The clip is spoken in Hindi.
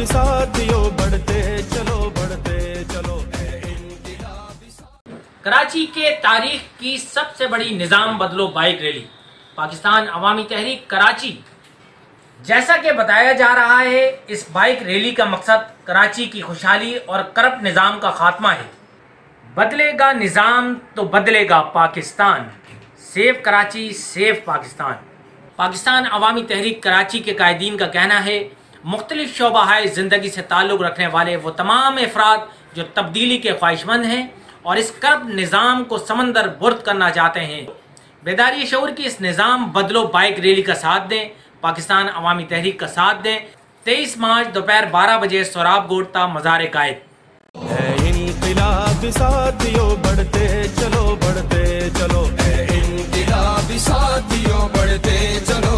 साथियों बढ़ते चलो कराची के तारीख की सबसे बड़ी निजाम बदलो बाइक रैली पाकिस्तान अवामी तहरीक कराची। जैसा कि बताया जा रहा है, इस बाइक रैली का मकसद कराची की खुशहाली और करप्ट निज़ाम का खात्मा है। बदलेगा निज़ाम तो बदलेगा पाकिस्तान, सेफ कराची सेफ पाकिस्तान। पाकिस्तान अवामी तहरीक कराची के कायदीन का कहना है, मुख्तलिफ शोबाहाए ज़िंदगी से ताल्लुक़ रखने वाले वो तमाम अफराद जो तब्दीली के ख्वाहिशमंद हैं और इस करप्ट निज़ाम को समंदर बुर्द करना चाहते हैं, बेदारी शऊर की इस निज़ाम बदलो बाइक रैली का साथ दें, पाकिस्तान अवामी तहरीक का साथ दें। 23 मार्च दोपहर 12 बजे सोराब गोड़ता मज़ार कायद। इनक़िलाबी साथियों बढ़ते चलो इनक़िलाबी साथियों बढ़ते चलो।